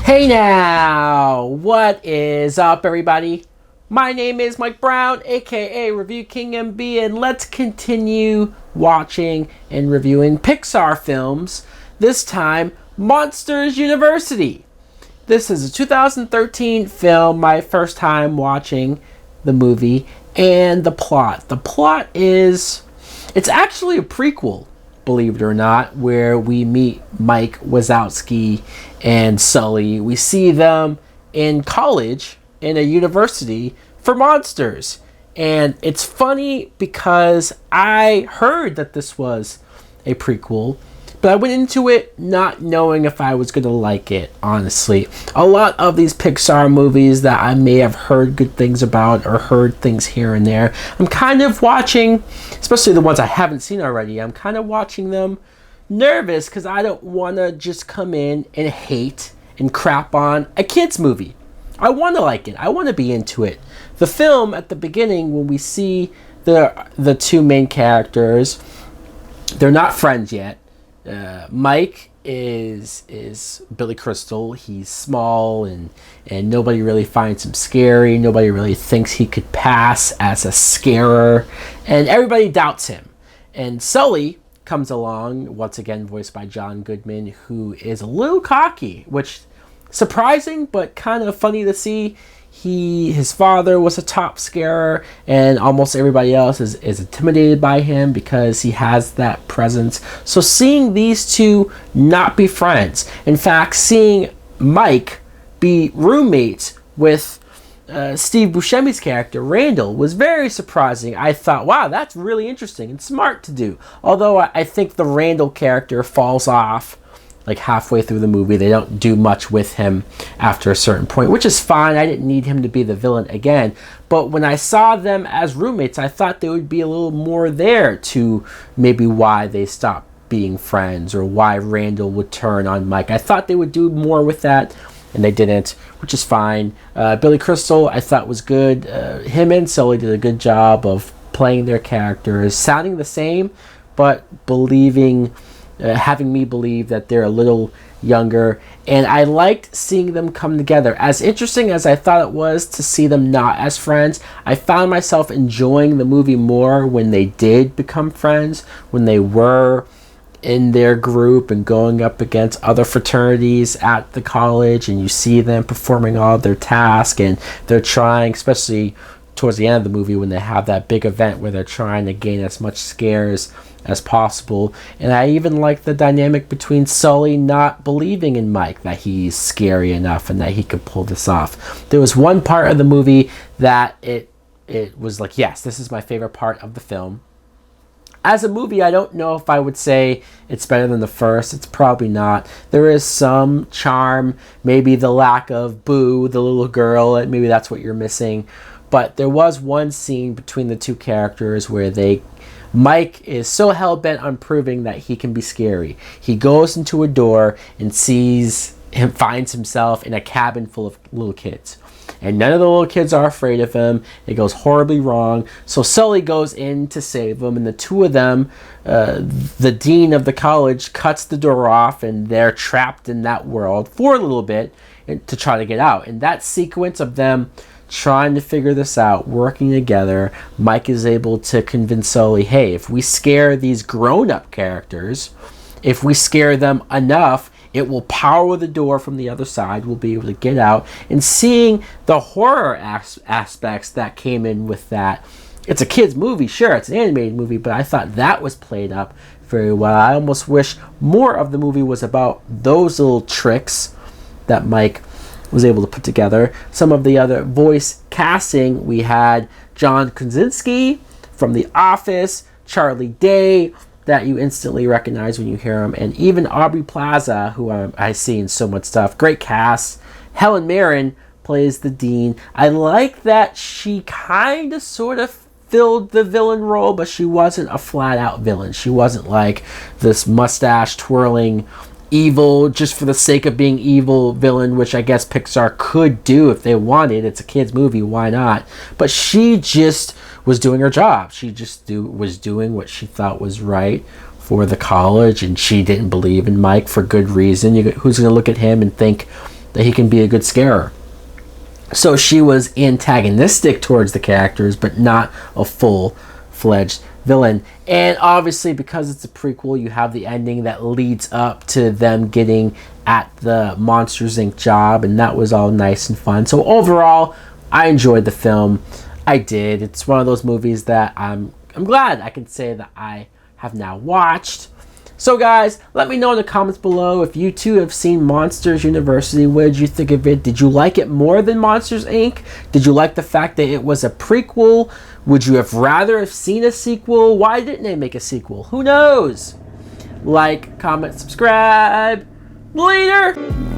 Hey now, what is up, everybody? My name is Mike Brown, aka Review King MB, and let's continue watching and reviewing Pixar films. This time, Monsters University. This is a 2013 film, my first time watching the movie, and the plot. The plot is, it's actually a prequel, believe it or not, where we meet Mike Wazowski and Sully. We see them in college, in a university for monsters. And it's funny because I heard that this was a prequel, but I went into it not knowing if I was going to like it, honestly. A lot of these Pixar movies that I may have heard good things about or heard things here and there, I'm kind of watching, especially the ones I haven't seen already, I'm kind of watching them nervous because I don't want to just come in and hate and crap on a kid's movie. I want to like it. I want to be into it. The film, at the beginning, when we see the two main characters, they're not friends yet. Mike is Billy Crystal. He's small and nobody really finds him scary. Nobody really thinks he could pass as a scarer, and everybody doubts him. And Sully comes along, once again voiced by John Goodman, who is a little cocky, which surprising but kind of funny to see. His father was a top scarer, and almost everybody else is intimidated by him because he has that presence. So seeing these two not be friends, in fact, seeing Mike be roommates with Steve Buscemi's character, Randall, was very surprising. I thought, wow, that's really interesting and smart to do. Although I think the Randall character falls off like halfway through the movie. They don't do much with him after a certain point, which is fine. I didn't need him to be the villain again. But when I saw them as roommates, I thought there would be a little more there to maybe why they stopped being friends or why Randall would turn on Mike. I thought they would do more with that, and they didn't, which is fine. Billy Crystal, I thought, was good. Him and Sully did a good job of playing their characters, sounding the same, but having me believe that they're a little younger. And I liked seeing them come together. As interesting as I thought it was to see them not as friends, I found myself enjoying the movie more when they did become friends, when they were in their group and going up against other fraternities at the college, and you see them performing all their tasks, and they're trying, especially towards the end of the movie when they have that big event where they're trying to gain as much scares as possible. And I even like the dynamic between Sully not believing in Mike, that he's scary enough and that he could pull this off. There was one part of the movie that it was like, yes, this is my favorite part of the film. As a movie, I don't know if I would say it's better than the first. It's probably not. There is some charm, maybe the lack of Boo, the little girl, maybe that's what you're missing. But there was one scene between the two characters where Mike is so hell-bent on proving that he can be scary. He goes into a door and finds himself in a cabin full of little kids. And none of the little kids are afraid of him. It goes horribly wrong. So Sully goes in to save them, and the two of them, the dean of the college, cuts the door off, and they're trapped in that world for a little bit to try to get out. And that sequence of them trying to figure this out, working together, Mike is able to convince Sully, hey, if we scare these grown-up characters, if we scare them enough, it will power the door from the other side. We'll be able to get out. And seeing the horror aspects that came in with that. It's a kid's movie, sure, it's an animated movie, but I thought that was played up very well. I almost wish more of the movie was about those little tricks that Mike was able to put together. Some of the other voice casting, we had John Krasinski from The Office, Charlie Day, that you instantly recognize when you hear him, and even Aubrey Plaza, who I see in so much stuff. Great cast. Helen Mirren plays the dean. I like that she kind of sort of filled the villain role, but she wasn't a flat-out villain. She wasn't like this mustache twirling evil just for the sake of being evil villain, which I guess Pixar could do if they wanted. It's a kid's movie, why not? But she just was doing her job. She just was doing what she thought was right for the college, and she didn't believe in Mike for good reason. Who's going to look at him and think that he can be a good scarer. So she was antagonistic towards the characters, but not a full-fledged villain. And obviously, because it's a prequel, you have the ending that leads up to them getting at the Monsters Inc. job, and that was all nice and fun. So overall, I enjoyed the film. I did. It's one of those movies that I'm glad I can say that I have now watched. So guys, let me know in the comments below if you too have seen Monsters University. What did you think of it? Did you like it more than Monsters Inc.? Did you like the fact that it was a prequel? Would you have rather have seen a sequel? Why didn't they make a sequel? Who knows? Like, comment, subscribe. Later!